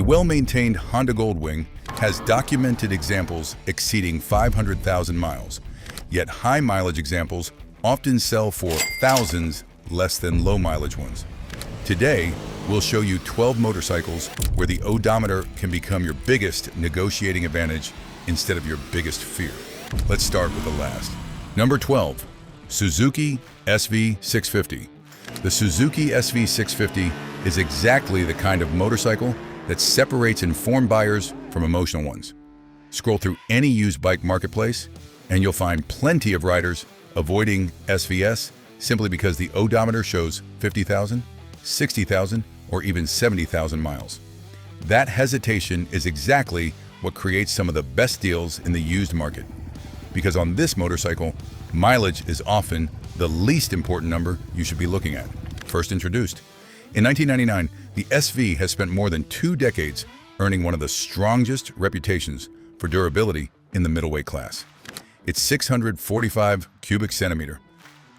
well-maintained Honda Goldwing has documented examples exceeding 500,000 miles, yet high-mileage examples often sell for thousands less than low-mileage ones. Today, we'll show you 12 motorcycles where the odometer can become your biggest negotiating advantage instead of your biggest fear. Let's start with the last. Number 12, Suzuki SV 650. The Suzuki SV 650 is exactly the kind of motorcycle that separates informed buyers from emotional ones. Scroll through any used bike marketplace and you'll find plenty of riders avoiding SVS simply because the odometer shows 50,000, 60,000, or even 70,000 miles. That hesitation is exactly what creates some of the best deals in the used market. Because on this motorcycle, mileage is often the least important number you should be looking at. First introduced in 1999, the SV has spent more than 2 decades earning one of the strongest reputations for durability in the middleweight class. Its 645 cubic centimeter,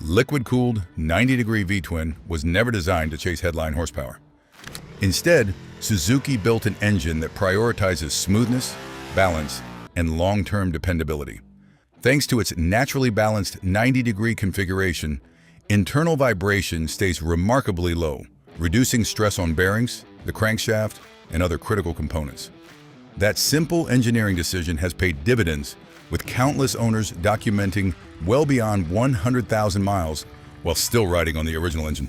liquid-cooled 90-degree V-twin was never designed to chase headline horsepower. Instead, Suzuki built an engine that prioritizes smoothness, balance, and long-term dependability. Thanks to its naturally balanced 90-degree configuration, internal vibration stays remarkably low, reducing stress on bearings, the crankshaft, and other critical components. That simple engineering decision has paid dividends, with countless owners documenting well beyond 100,000 miles while still riding on the original engine.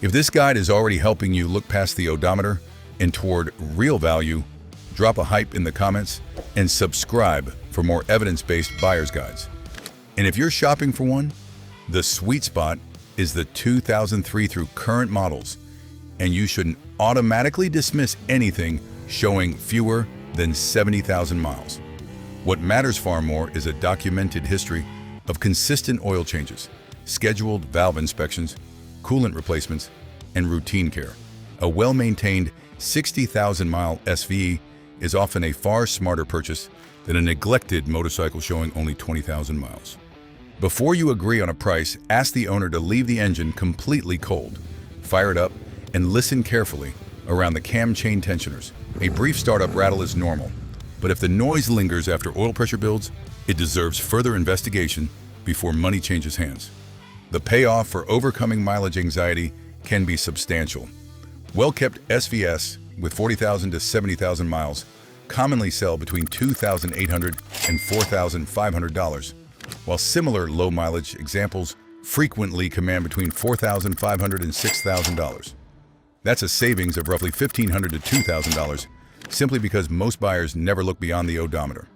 If this guide is already helping you look past the odometer and toward real value, drop a hype in the comments and subscribe for more evidence-based buyer's guides. And if you're shopping for one, the sweet spot is the 2003 through current models, and you shouldn't automatically dismiss anything showing fewer than 70,000 miles. What matters far more is a documented history of consistent oil changes, scheduled valve inspections, coolant replacements, and routine care. A well-maintained 60,000-mile SV is often a far smarter purchase than a neglected motorcycle showing only 20,000 miles. Before you agree on a price, ask the owner to leave the engine completely cold, fire it up, and listen carefully around the cam chain tensioners. A brief startup rattle is normal, but if the noise lingers after oil pressure builds, it deserves further investigation before money changes hands. The payoff for overcoming mileage anxiety can be substantial. Well-kept SVS with 40,000 to 70,000 miles commonly sell between $2,800 and $4,500, while similar low-mileage examples frequently command between $4,500 and $6,000. That's a savings of roughly $1,500 to $2,000, simply because most buyers never look beyond the odometer.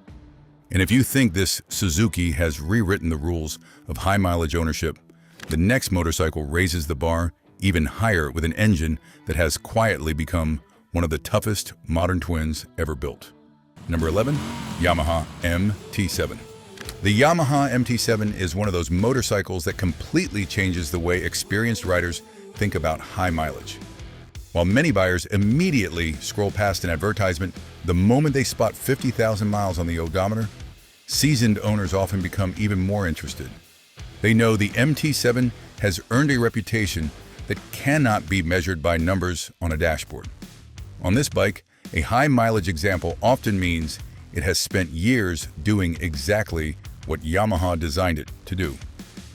And if you think this Suzuki has rewritten the rules of high-mileage ownership, the next motorcycle raises the bar even higher with an engine that has quietly become one of the toughest modern twins ever built. Number 11, Yamaha MT-07. The Yamaha MT-07 is one of those motorcycles that completely changes the way experienced riders think about high mileage. While many buyers immediately scroll past an advertisement the moment they spot 50,000 miles on the odometer, seasoned owners often become even more interested. They know the MT-07 has earned a reputation that cannot be measured by numbers on a dashboard. On this bike, a high mileage example often means it has spent years doing exactly what Yamaha designed it to do.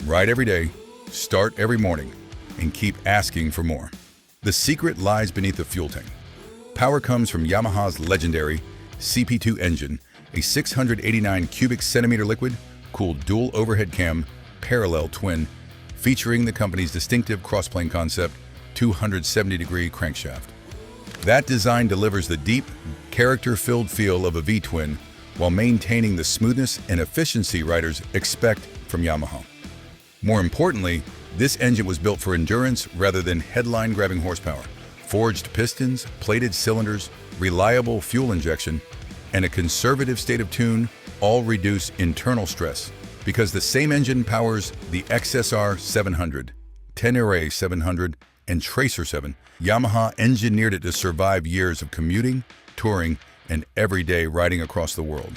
Ride every day, start every morning, and keep asking for more. The secret lies beneath the fuel tank. Power comes from Yamaha's legendary CP2 engine, a 689 cubic centimeter liquid-cooled dual overhead cam parallel twin featuring the company's distinctive crossplane concept 270-degree crankshaft. That design delivers the deep, character-filled feel of a V-twin while maintaining the smoothness and efficiency riders expect from Yamaha. More importantly, this engine was built for endurance rather than headline-grabbing horsepower. Forged pistons, plated cylinders, reliable fuel injection, and a conservative state of tune all reduce internal stress. Because the same engine powers the XSR 700, Tenere 700, and Tracer 7, Yamaha engineered it to survive years of commuting, touring, and everyday riding across the world.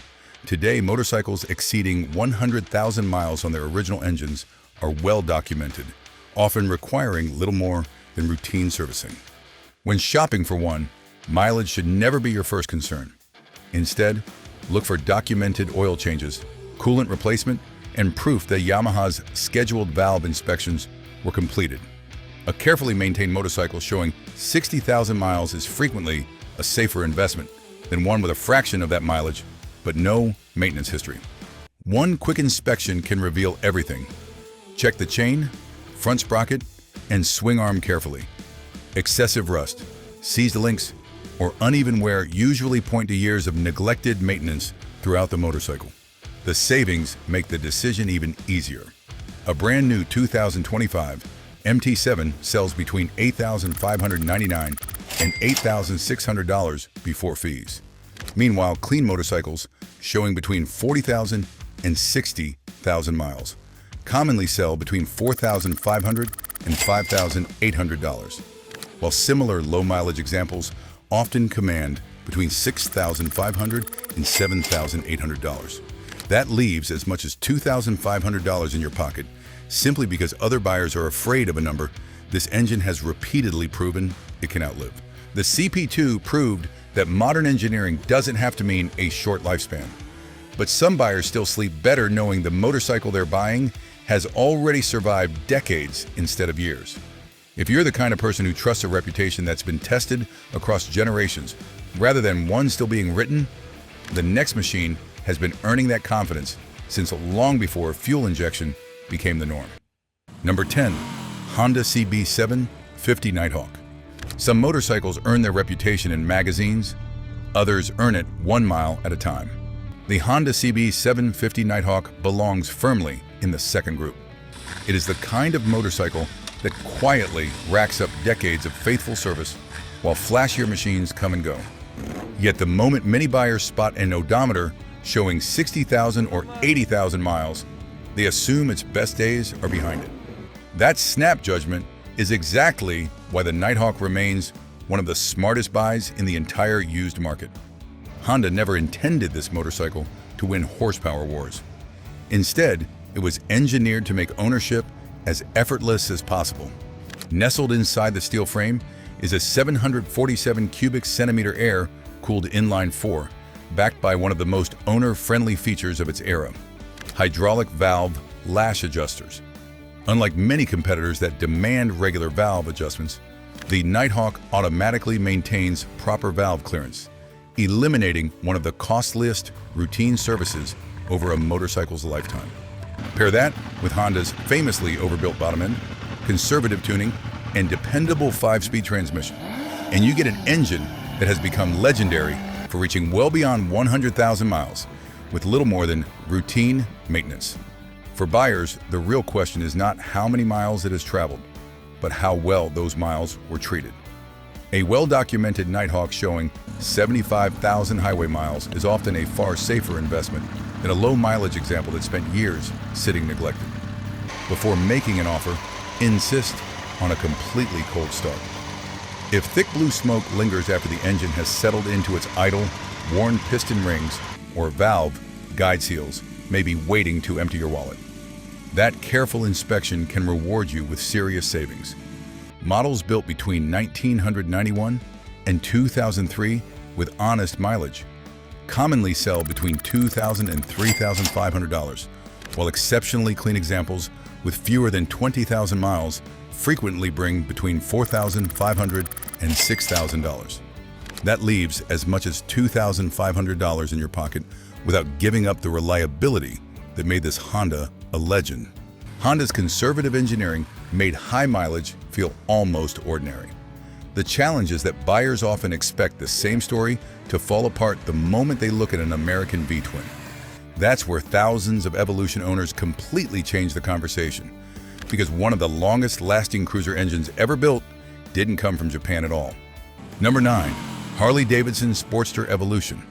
Today, motorcycles exceeding 100,000 miles on their original engines are well documented, often requiring little more than routine servicing. When shopping for one, Mileage should never be your first concern. Instead, look for documented oil changes, coolant replacement, and proof that Yamaha's scheduled valve inspections were completed. A carefully maintained motorcycle showing 60,000 miles is frequently a safer investment than one with a fraction of that mileage, but no maintenance history. One quick inspection can reveal everything. Check the chain, front sprocket, and swing arm carefully. Excessive rust, seized links, or uneven wear usually point to years of neglected maintenance throughout the motorcycle. The savings make the decision even easier. A brand new 2025 MT-07 sells between $8,599 and $8,600 before fees. Meanwhile, clean motorcycles showing between 40,000 and 60,000 miles commonly sell between $4,500 and $5,800, while similar low-mileage examples often command between $6,500 and $7,800. That leaves as much as $2,500 in your pocket simply because other buyers are afraid of a number this engine has repeatedly proven it can outlive. The CP2 proved that modern engineering doesn't have to mean a short lifespan. But some buyers still sleep better knowing the motorcycle they're buying has already survived decades instead of years. If you're the kind of person who trusts a reputation that's been tested across generations rather than one still being written, the next machine has been earning that confidence since long before fuel injection became the norm. Number 10. Honda CB750 Nighthawk. Some motorcycles earn their reputation in magazines, others earn it 1 mile at a time. The Honda CB750 Nighthawk belongs firmly in the second group. It is the kind of motorcycle that quietly racks up decades of faithful service while flashier machines come and go. Yet the moment many buyers spot an odometer showing 60,000 or 80,000 miles, they assume its best days are behind it. That snap judgment is exactly why the Nighthawk remains one of the smartest buys in the entire used market. Honda never intended this motorcycle to win horsepower wars. Instead, it was engineered to make ownership as effortless as possible. Nestled inside the steel frame is a 747 cubic centimeter air-cooled inline-4, backed by one of the most owner-friendly features of its era: hydraulic valve lash adjusters. Unlike many competitors that demand regular valve adjustments, the Nighthawk automatically maintains proper valve clearance, eliminating one of the costliest routine services over a motorcycle's lifetime. Pair that with Honda's famously overbuilt bottom end, conservative tuning, and dependable 5-speed transmission, and you get an engine that has become legendary for reaching well beyond 100,000 miles with little more than routine maintenance. For buyers, the real question is not how many miles it has traveled, but how well those miles were treated. A well-documented Nighthawk showing 75,000 highway miles is often a far safer investment than a low-mileage example that spent years sitting neglected. Before making an offer, insist on a completely cold start. If thick blue smoke lingers after the engine has settled into its idle, worn piston rings or valve guide seals may be waiting to empty your wallet. That careful inspection can reward you with serious savings. Models built between 1991 and 2003 with honest mileage commonly sell between $2,000 and $3,500, while exceptionally clean examples with fewer than 20,000 miles frequently bring between $4,500 and $6,000. That leaves as much as $2,500 in your pocket without giving up the reliability that made this Honda a legend. Honda's conservative engineering made high mileage feel almost ordinary. The challenge is that buyers often expect the same story to fall apart the moment they look at an American V-twin. That's where thousands of Evolution owners completely change the conversation, because one of the longest-lasting cruiser engines ever built didn't come from Japan at all. Number 9. Harley-Davidson Sportster Evolution.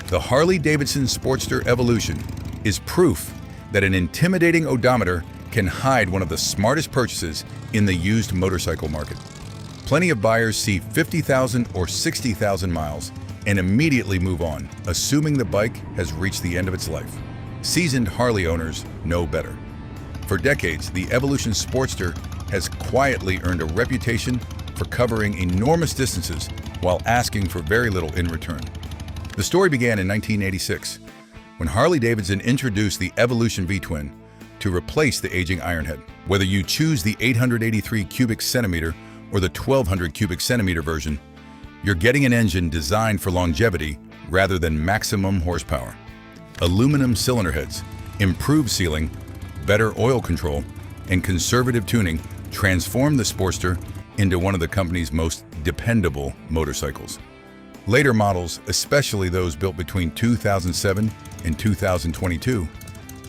The Harley-Davidson Sportster Evolution is proof that an intimidating odometer can hide one of the smartest purchases in the used motorcycle market. Plenty of buyers see 50,000 or 60,000 miles and immediately move on, assuming the bike has reached the end of its life. Seasoned Harley owners know better. For decades, the Evolution Sportster has quietly earned a reputation for covering enormous distances while asking for very little in return. The story began in 1986, when Harley-Davidson introduced the Evolution V-Twin to replace the aging Ironhead. Whether you choose the 883 cubic centimeter or the 1200 cubic centimeter version, you're getting an engine designed for longevity rather than maximum horsepower. Aluminum cylinder heads, improved sealing, better oil control, and conservative tuning transformed the Sportster into one of the company's most dependable motorcycles. Later models, especially those built between 2007 and 2022,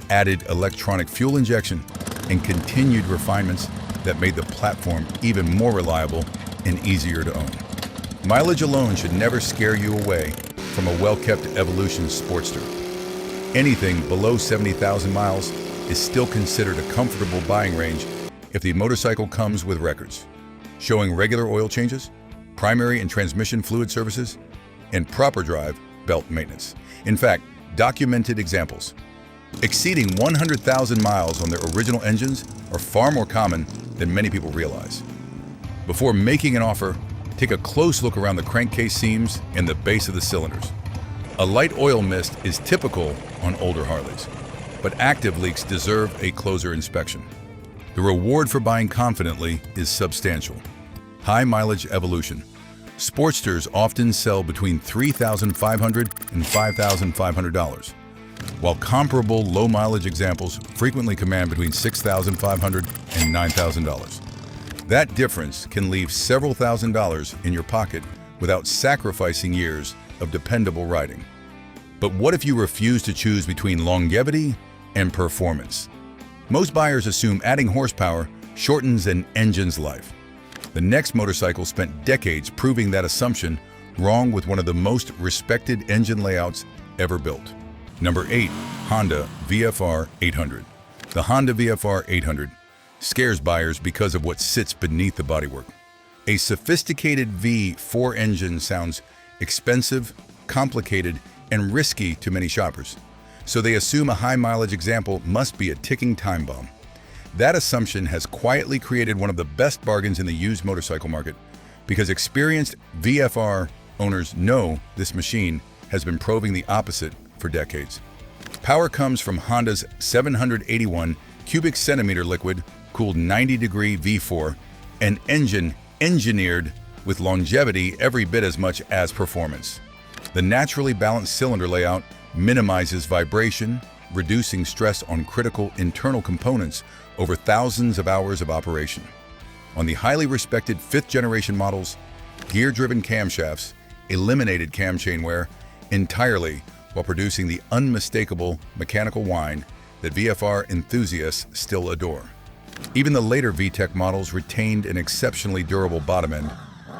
added electronic fuel injection and continued refinements that made the platform even more reliable and easier to own. Mileage alone should never scare you away from a well-kept Evolution Sportster. Anything below 70,000 miles is still considered a comfortable buying range if the motorcycle comes with records, showing regular oil changes, primary and transmission fluid services, and proper drive belt maintenance. In fact, documented examples exceeding 100,000 miles on their original engines are far more common than many people realize. Before making an offer, take a close look around the crankcase seams and the base of the cylinders. A light oil mist is typical on older Harleys, but active leaks deserve a closer inspection. The reward for buying confidently is substantial. High mileage Evolution. Sportsters often sell between $3,500 and $5,500, while comparable low-mileage examples frequently command between $6,500 and $9,000. That difference can leave several $1,000s in your pocket without sacrificing years of dependable riding. But what if you refuse to choose between longevity and performance? Most buyers assume adding horsepower shortens an engine's life. The next motorcycle spent decades proving that assumption wrong with one of the most respected engine layouts ever built. Number 8. Honda VFR 800. The Honda VFR 800 scares buyers because of what sits beneath the bodywork. A sophisticated V4 engine sounds expensive, complicated, and risky to many shoppers, so they assume a high-mileage example must be a ticking time bomb. That assumption has quietly created one of the best bargains in the used motorcycle market, because experienced VFR owners know this machine has been proving the opposite for decades. Power comes from Honda's 781 cubic centimeter liquid-cooled 90-degree V4, an engine engineered with longevity every bit as much as performance. The naturally balanced cylinder layout minimizes vibration, reducing stress on critical internal components over thousands of hours of operation. On the highly respected 5th-generation models, gear-driven camshafts eliminated cam chain wear entirely while producing the unmistakable mechanical whine that VFR enthusiasts still adore. Even the later VTEC models retained an exceptionally durable bottom end,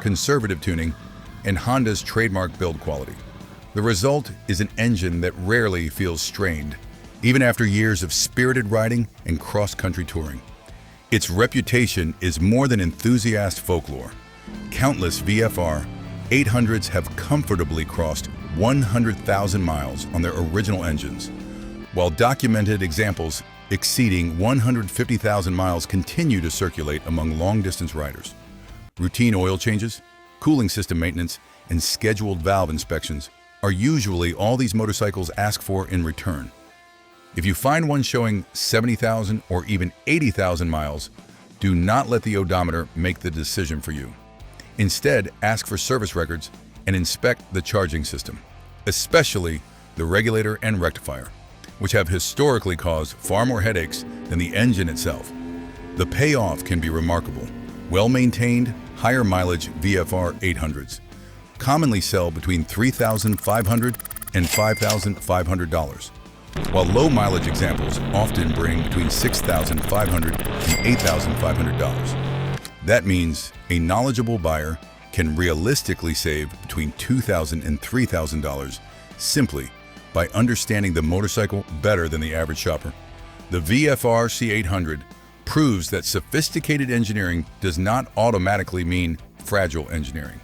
conservative tuning, and Honda's trademark build quality. The result is an engine that rarely feels strained, even after years of spirited riding and cross-country touring. Its reputation is more than enthusiast folklore. Countless VFR 800s have comfortably crossed 100,000 miles on their original engines, while documented examples exceeding 150,000 miles continue to circulate among long-distance riders. Routine oil changes, cooling system maintenance, and scheduled valve inspections are usually all these motorcycles ask for in return. If you find one showing 70,000 or even 80,000 miles, do not let the odometer make the decision for you. Instead, ask for service records and inspect the charging system, especially the regulator and rectifier, which have historically caused far more headaches than the engine itself. The payoff can be remarkable. Well-maintained, higher mileage VFR 800s commonly sell between $3,500 and $5,500, while low-mileage examples often bring between $6,500 and $8,500. That means a knowledgeable buyer can realistically save between $2,000 and $3,000 simply by understanding the motorcycle better than the average shopper. The VFR C800 proves that sophisticated engineering does not automatically mean fragile engineering.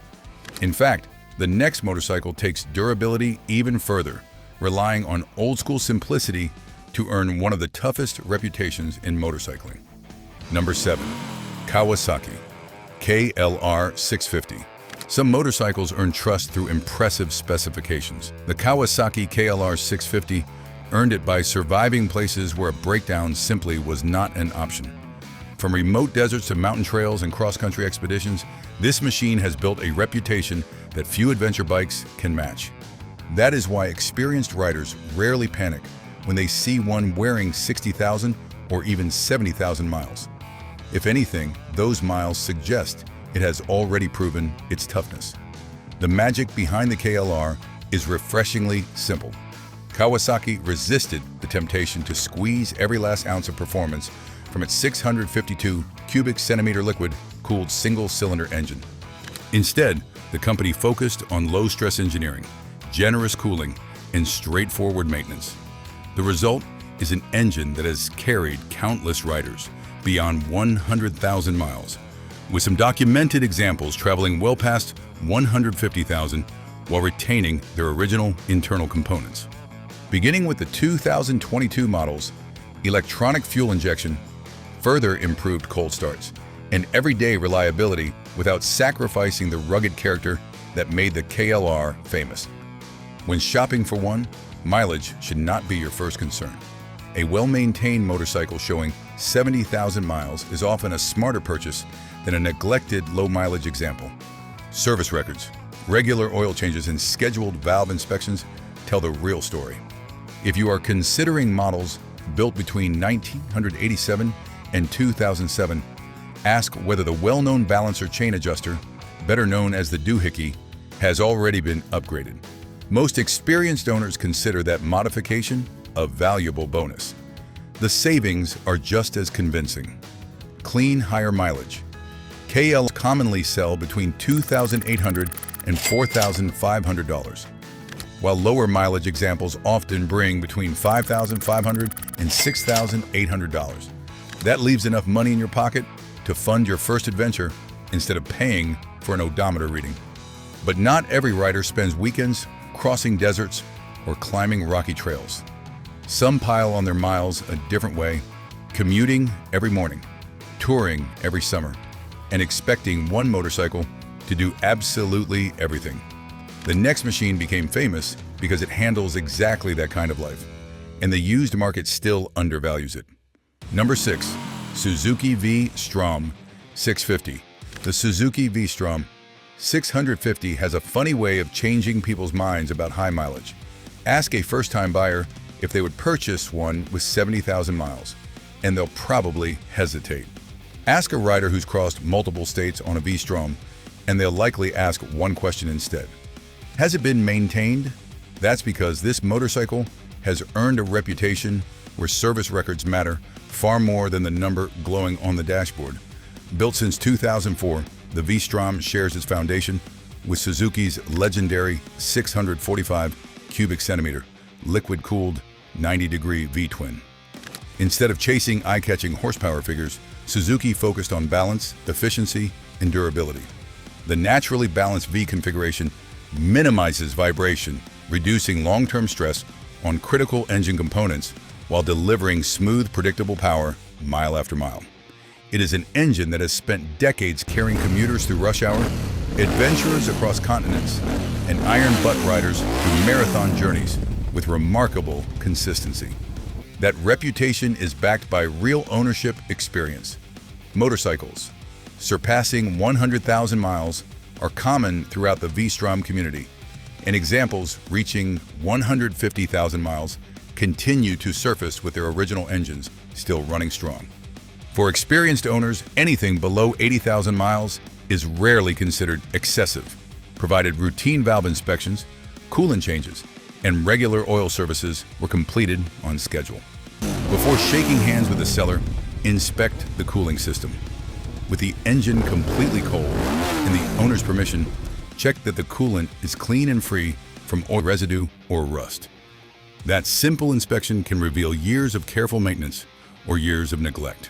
In fact, the next motorcycle takes durability even further, relying on old-school simplicity to earn one of the toughest reputations in motorcycling. Number 7. Kawasaki KLR 650. Some motorcycles earn trust through impressive specifications. The Kawasaki KLR 650 earned it by surviving places where a breakdown simply was not an option. From remote deserts to mountain trails and cross-country expeditions, this machine has built a reputation that few adventure bikes can match. That is why experienced riders rarely panic when they see one wearing 60,000 or even 70,000 miles. If anything, those miles suggest it has already proven its toughness. The magic behind the KLR is refreshingly simple. Kawasaki resisted the temptation to squeeze every last ounce of performance from its 652 cubic centimeter liquid-cooled single-cylinder engine. Instead, the company focused on low-stress engineering, generous cooling, and straightforward maintenance. The result is an engine that has carried countless riders beyond 100,000 miles, with some documented examples traveling well past 150,000 while retaining their original internal components. Beginning with the 2022 models, electronic fuel injection further improved cold starts and everyday reliability without sacrificing the rugged character that made the KLR famous. When shopping for one, mileage should not be your first concern. A well-maintained motorcycle showing 70,000 miles is often a smarter purchase than a neglected low-mileage example. Service records, regular oil changes, and scheduled valve inspections tell the real story. If you are considering models built between 1987 and 2007, ask whether the well-known balancer chain adjuster, better known as the 𝐑𝐄𝐑, has already been upgraded. Most experienced owners consider that modification a valuable bonus. The savings are just as convincing. Clean, higher mileage. KLs commonly sell between $2,800 and $4,500, while lower mileage examples often bring between $5,500 and $6,800. That leaves enough money in your pocket to fund your first adventure instead of paying for an odometer reading. But not every rider spends weekends crossing deserts or climbing rocky trails. Some pile on their miles a different way, commuting every morning, touring every summer, and expecting one motorcycle to do absolutely everything. The next machine became famous because it handles exactly that kind of life, and the used market still undervalues it. Number 6. Suzuki V-Strom 650. The Suzuki V-Strom 650 has a funny way of changing people's minds about high mileage. Ask a first-time buyer if they would purchase one with 70,000 miles, and they'll probably hesitate. Ask a rider who's crossed multiple states on a V-Strom, and they'll likely ask one question instead. Has it been maintained? That's because this motorcycle has earned a reputation where service records matter far more than the number glowing on the dashboard. Built since 2004, the V-Strom shares its foundation with Suzuki's legendary 645 cubic centimeter liquid-cooled 90-degree V-twin. Instead of chasing eye-catching horsepower figures, Suzuki focused on balance, efficiency, and durability. The naturally balanced V configuration minimizes vibration, reducing long-term stress on critical engine components while delivering smooth, predictable power mile after mile. It is an engine that has spent decades carrying commuters through rush hour, adventurers across continents, and iron butt riders through marathon journeys with remarkable consistency. That reputation is backed by real ownership experience. Motorcycles surpassing 100,000 miles are common throughout the V-Strom community, and examples reaching 150,000 miles continue to surface with their original engines still running strong. For experienced owners, anything below 80,000 miles is rarely considered excessive, provided routine valve inspections, coolant changes, and regular oil services were completed on schedule. Before shaking hands with the seller, inspect the cooling system. With the engine completely cold and the owner's permission, check that the coolant is clean and free from oil residue or rust. That simple inspection can reveal years of careful maintenance or years of neglect.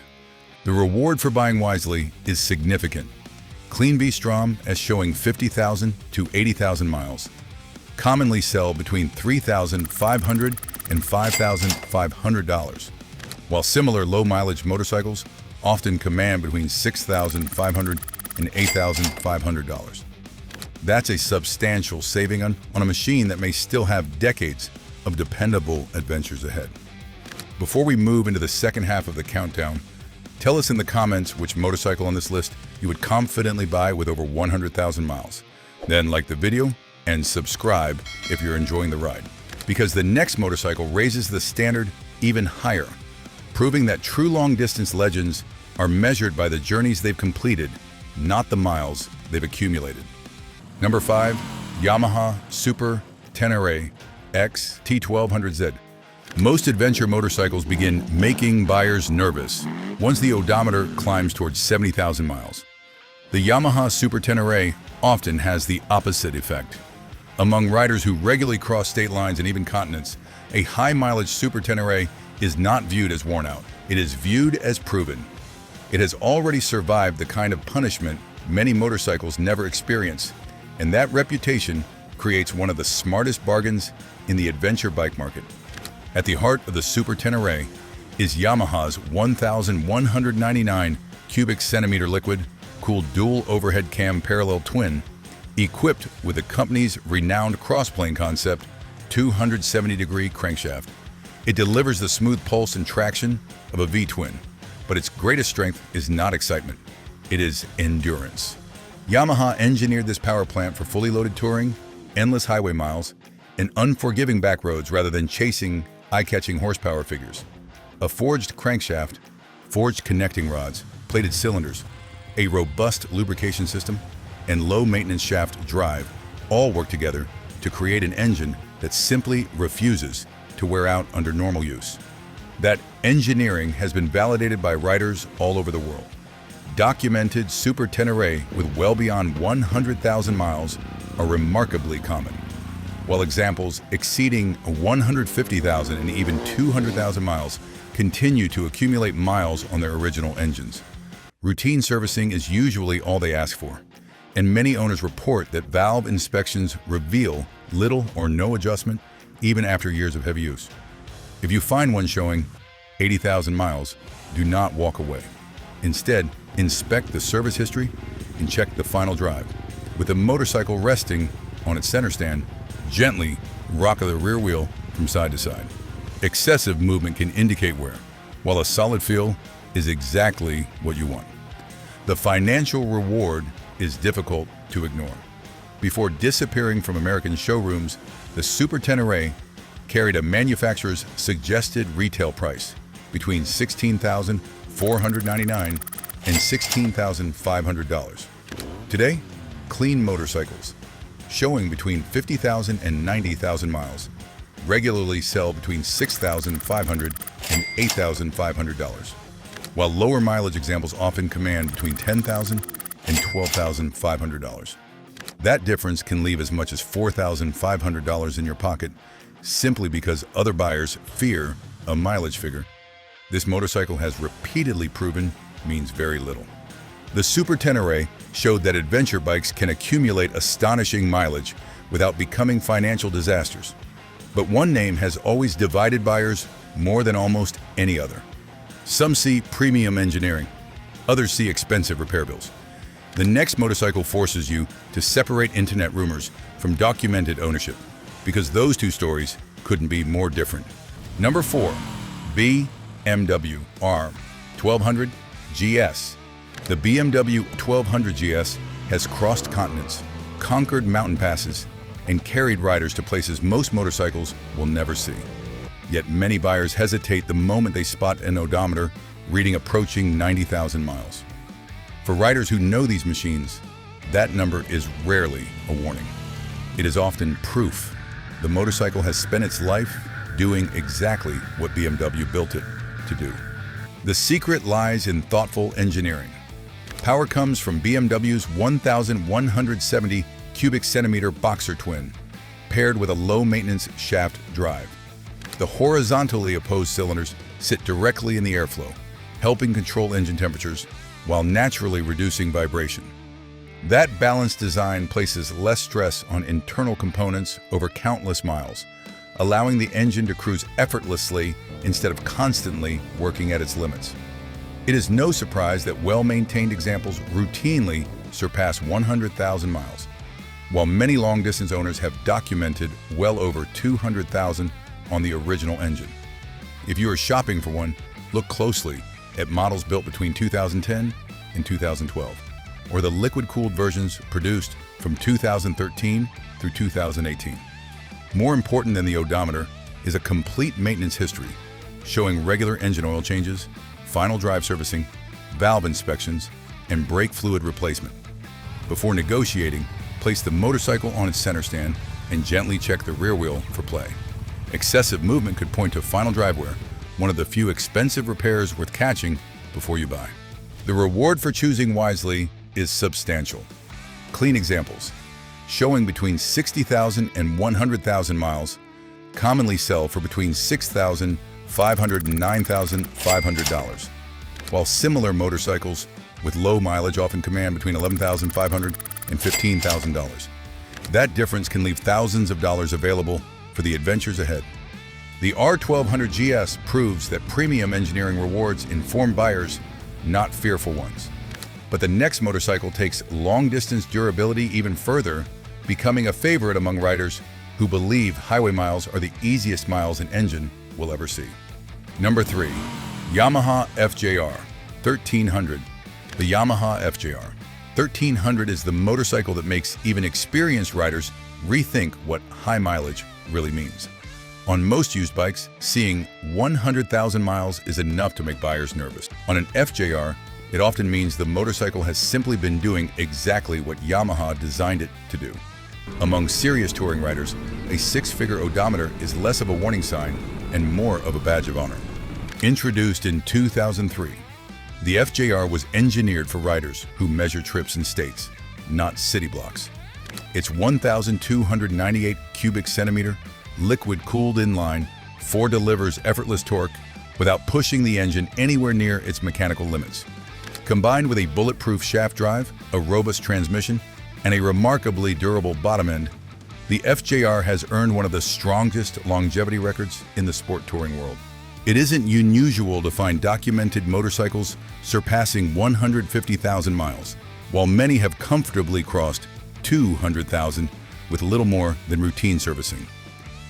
The reward for buying wisely is significant. Clean V-Strom, as showing 50,000 to 80,000 miles, commonly sell between $3,500 and $5,500, while similar low-mileage motorcycles often command between $6,500 and $8,500. That's a substantial saving on a machine that may still have decades of dependable adventures ahead. Before we move into the second half of the countdown, tell us in the comments which motorcycle on this list you would confidently buy with over 100,000 miles. Then like the video and subscribe if you're enjoying the ride, because the next motorcycle raises the standard even higher, proving that true long-distance legends are measured by the journeys they've completed, not the miles they've accumulated. Number 5. Yamaha Super Tenere X T1200Z. Most adventure motorcycles begin making buyers nervous once the odometer climbs towards 70,000 miles. The Yamaha Super Tenere often has the opposite effect. Among riders who regularly cross state lines and even continents, a high-mileage Super Tenere is not viewed as worn out. It is viewed as proven. It has already survived the kind of punishment many motorcycles never experience, and that reputation creates one of the smartest bargains in the adventure bike market. At the heart of the Super Tenere is Yamaha's 1,199 cubic centimeter liquid-cooled dual overhead cam parallel twin, equipped with the company's renowned crossplane concept 270-degree crankshaft. It delivers the smooth pulse and traction of a V-twin, but its greatest strength is not excitement. It is endurance. Yamaha engineered this power plant for fully loaded touring, endless highway miles, and unforgiving back roads rather than chasing eye-catching horsepower figures. A forged crankshaft, forged connecting rods, plated cylinders, a robust lubrication system, and low-maintenance shaft drive all work together to create an engine that simply refuses to wear out under normal use. That engineering has been validated by riders all over the world. Documented Super Tenere with well beyond 100,000 miles are remarkably common, while examples exceeding 150,000 and even 200,000 miles continue to accumulate miles on their original engines. Routine servicing is usually all they ask for, and many owners report that valve inspections reveal little or no adjustment even after years of heavy use. If you find one showing 80,000 miles, do not walk away. Instead, inspect the service history and check the final drive. With the motorcycle resting on its center stand, gently rock the rear wheel from side to side. Excessive movement can indicate wear, while a solid feel is exactly what you want. The financial reward is difficult to ignore. Before disappearing from American showrooms, the Super Tenere carried a manufacturer's suggested retail price between $16,499 and $16,500. Today, clean motorcycles, showing between 50,000 and 90,000 miles, regularly sell between $6,500 and $8,500, while lower mileage examples often command between $10,000 and $12,500. That difference can leave as much as $4,500 in your pocket simply because other buyers fear a mileage figure. This motorcycle has repeatedly proven means very little. The Super Tenere showed that adventure bikes can accumulate astonishing mileage without becoming financial disasters. But one name has always divided buyers more than almost any other. Some see premium engineering, others see expensive repair bills. The next motorcycle forces you to separate internet rumors from documented ownership, because those two stories couldn't be more different. Number 4. BMW R1200 GS. The BMW 1200 GS has crossed continents, conquered mountain passes, and carried riders to places most motorcycles will never see. Yet many buyers hesitate the moment they spot an odometer reading approaching 90,000 miles. For riders who know these machines, that number is rarely a warning. It is often proof the motorcycle has spent its life doing exactly what BMW built it to do. The secret lies in thoughtful engineering. Power comes from BMW's 1,170 cubic centimeter boxer twin, paired with a low-maintenance shaft drive. The horizontally opposed cylinders sit directly in the airflow, helping control engine temperatures while naturally reducing vibration. That balanced design places less stress on internal components over countless miles, allowing the engine to cruise effortlessly instead of constantly working at its limits. It is no surprise that well-maintained examples routinely surpass 100,000 miles. while many long-distance owners have documented well over 200,000 on the original engine. If you are shopping for one, look closely at models built between 2010 and 2012, or the liquid-cooled versions produced from 2013 through 2018. More important than the odometer is a complete maintenance history, showing regular engine oil changes, final drive servicing, valve inspections, and brake fluid replacement. Before negotiating, place the motorcycle on its center stand and gently check the rear wheel for play. Excessive movement could point to final drive wear, one of the few expensive repairs worth catching before you buy. The reward for choosing wisely is substantial. Clean examples, showing between 60,000 and 100,000 miles, commonly sell for between $6,500 and $9,500, while similar motorcycles with low mileage often command between $11,500 and $15,000. That difference can leave thousands of dollars available for the adventures ahead. The R1200 GS proves that premium engineering rewards informed buyers, not fearful ones. But the next motorcycle takes long-distance durability even further, becoming a favorite among riders who believe highway miles are the easiest miles an engine will ever see. Number 3. Yamaha FJR 1300. The Yamaha FJR 1300 is the motorcycle that makes even experienced riders rethink what high mileage really means. On most used bikes, seeing 100,000 miles is enough to make buyers nervous. On an FJR, it often means the motorcycle has simply been doing exactly what Yamaha designed it to do. Among serious touring riders, a six-figure odometer is less of a warning sign and more of a badge of honor. Introduced in 2003, the FJR was engineered for riders who measure trips in states, not city blocks. Its 1,298 cubic centimeter liquid-cooled inline delivers effortless torque without pushing the engine anywhere near its mechanical limits. Combined with a bulletproof shaft drive, a robust transmission, and a remarkably durable bottom end, the FJR has earned one of the strongest longevity records in the sport touring world. It isn't unusual to find documented motorcycles surpassing 150,000 miles, while many have comfortably crossed 200,000 with little more than routine servicing.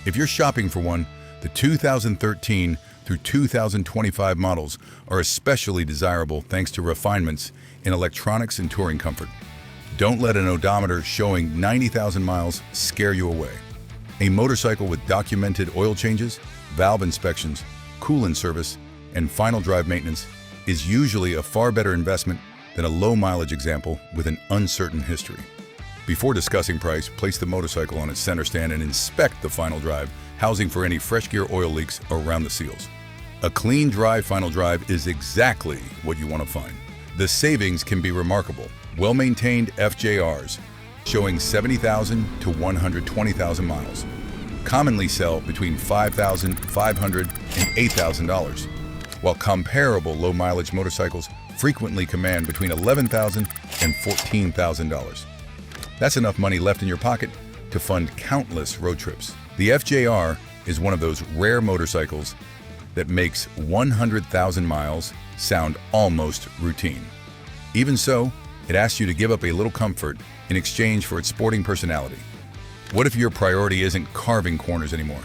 If you're shopping for one, the 2013 through 2025 models are especially desirable thanks to refinements in electronics and touring comfort. Don't let an odometer showing 90,000 miles scare you away. A motorcycle with documented oil changes, valve inspections, coolant service, and final drive maintenance is usually a far better investment than a low-mileage example with an uncertain history. Before discussing price, place the motorcycle on its center stand and inspect the final drive, housing for any fresh gear oil leaks around the seals. A clean, dry final drive is exactly what you want to find. The savings can be remarkable. Well-maintained FJRs, showing 70,000 to 120,000 miles, commonly sell between $5,500 and $8,000, while comparable low-mileage motorcycles frequently command between $11,000 and $14,000. That's enough money left in your pocket to fund countless road trips. The FJR is one of those rare motorcycles that makes 100,000 miles sound almost routine. Even so, it asks you to give up a little comfort in exchange for its sporting personality. What if your priority isn't carving corners anymore?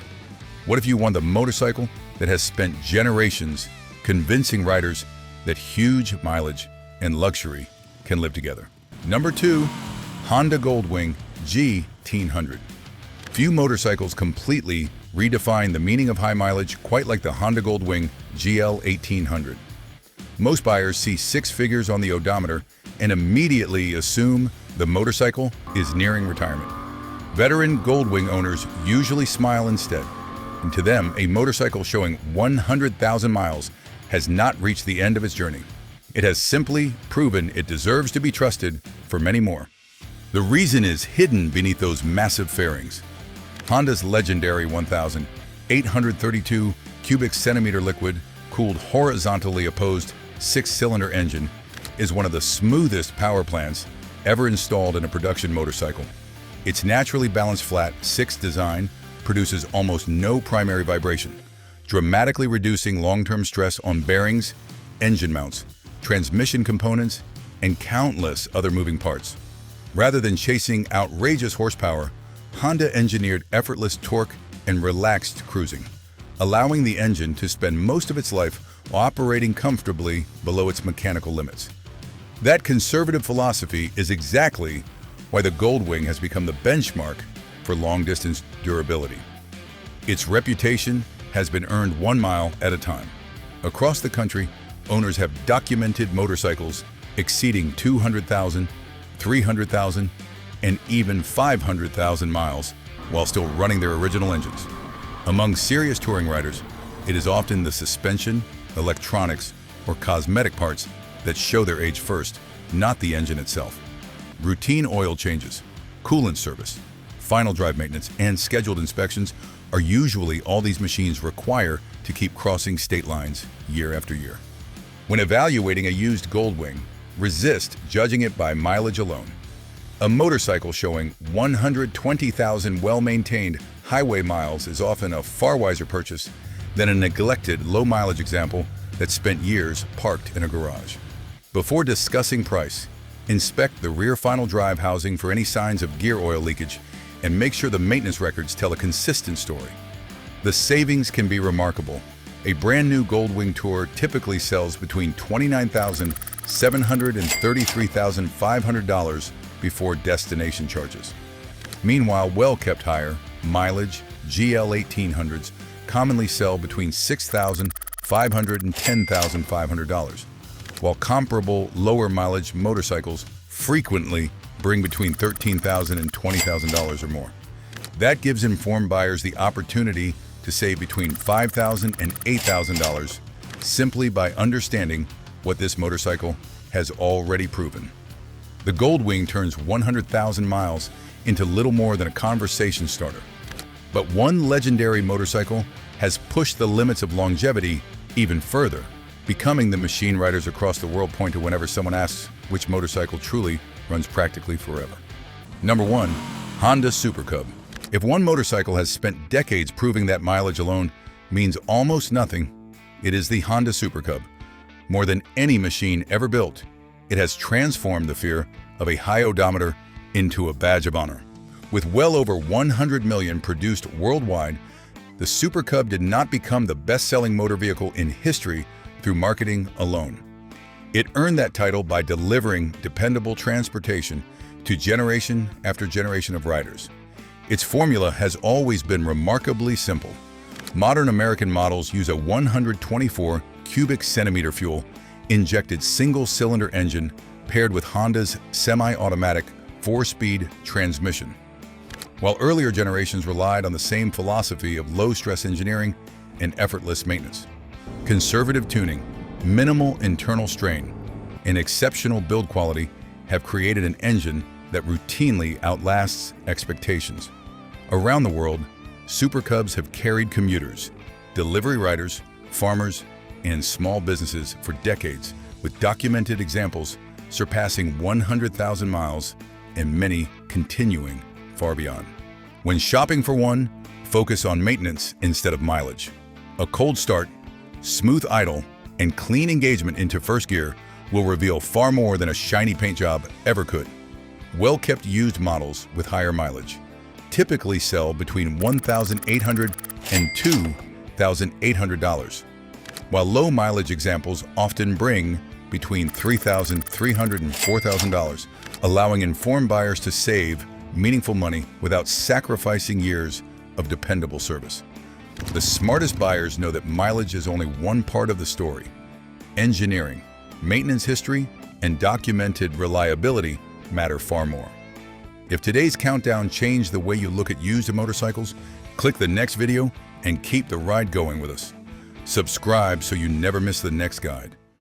What if you want the motorcycle that has spent generations convincing riders that huge mileage and luxury can live together? Number 2. Honda Goldwing G1800. Few motorcycles completely redefine the meaning of high mileage quite like the Honda Goldwing GL1800. Most buyers see 6 figures on the odometer and immediately assume the motorcycle is nearing retirement. Veteran Goldwing owners usually smile instead, and to them, a motorcycle showing 100,000 miles has not reached the end of its journey. It has simply proven it deserves to be trusted for many more. The reason is hidden beneath those massive fairings. Honda's legendary 1,832 cubic centimeter liquid-cooled horizontally opposed 6-cylinder engine is one of the smoothest power plants ever installed in a production motorcycle. Its naturally balanced flat 6 design produces almost no primary vibration, dramatically reducing long-term stress on bearings, engine mounts, transmission components, and countless other moving parts. Rather than chasing outrageous horsepower, Honda engineered effortless torque and relaxed cruising, allowing the engine to spend most of its life operating comfortably below its mechanical limits. That conservative philosophy is exactly why the Goldwing has become the benchmark for long-distance durability. Its reputation has been earned 1 mile at a time. Across the country, owners have documented motorcycles exceeding 200,000, 300,000, and even 500,000 miles while still running their original engines. Among serious touring riders, it is often the suspension, electronics, or cosmetic parts that show their age first, not the engine itself. Routine oil changes, coolant service, final drive maintenance, and scheduled inspections are usually all these machines require to keep crossing state lines year after year. When evaluating a used Goldwing, resist judging it by mileage alone. A motorcycle showing 120,000 well-maintained highway miles is often a far wiser purchase than a neglected low-mileage example that spent years parked in a garage. Before discussing price, inspect the rear final drive housing for any signs of gear oil leakage and make sure the maintenance records tell a consistent story. The savings can be remarkable. A brand new Goldwing Tour typically sells between $29,700 and $33,500 before destination charges. Meanwhile, well-kept higher, mileage, GL 1800s commonly sell between $6,500 and $10,500, while comparable lower mileage motorcycles frequently bring between $13,000 and $20,000 or more. That gives informed buyers the opportunity to save between $5,000 and $8,000 simply by understanding what this motorcycle has already proven. The Goldwing turns 100,000 miles into little more than a conversation starter. But one legendary motorcycle has pushed the limits of longevity even further, becoming the machine riders across the world point to whenever someone asks which motorcycle truly runs practically forever. Number 1. Honda Super Cub. If one motorcycle has spent decades proving that mileage alone means almost nothing, it is the Honda Super Cub. More than any machine ever built, it has transformed the fear of a high odometer into a badge of honor. With well over 100 million produced worldwide, the Super Cub did not become the best-selling motor vehicle in history through marketing alone. It earned that title by delivering dependable transportation to generation after generation of riders. Its formula has always been remarkably simple. Modern American models use a 124 cubic centimeter fuel injected single-cylinder engine paired with Honda's semi-automatic 4-speed transmission. While earlier generations relied on the same philosophy of low-stress engineering and effortless maintenance. Conservative tuning, minimal internal strain, and exceptional build quality have created an engine that routinely outlasts expectations. Around the world, Super Cubs have carried commuters, delivery riders, farmers, and small businesses for decades, with documented examples surpassing 100,000 miles and many continuing far beyond. When shopping for one, focus on maintenance instead of mileage. A cold start, smooth idle, and clean engagement into first gear will reveal far more than a shiny paint job ever could. Well-kept used models with higher mileage typically sell between $1,800 and $2,800, while low-mileage examples often bring between $3,300 and $4,000, allowing informed buyers to save meaningful money without sacrificing years of dependable service. The smartest buyers know that mileage is only one part of the story. Engineering, maintenance history, and documented reliability matter far more. If today's countdown changed the way you look at used motorcycles, click the next video and keep the ride going with us. Subscribe so you never miss the next guide.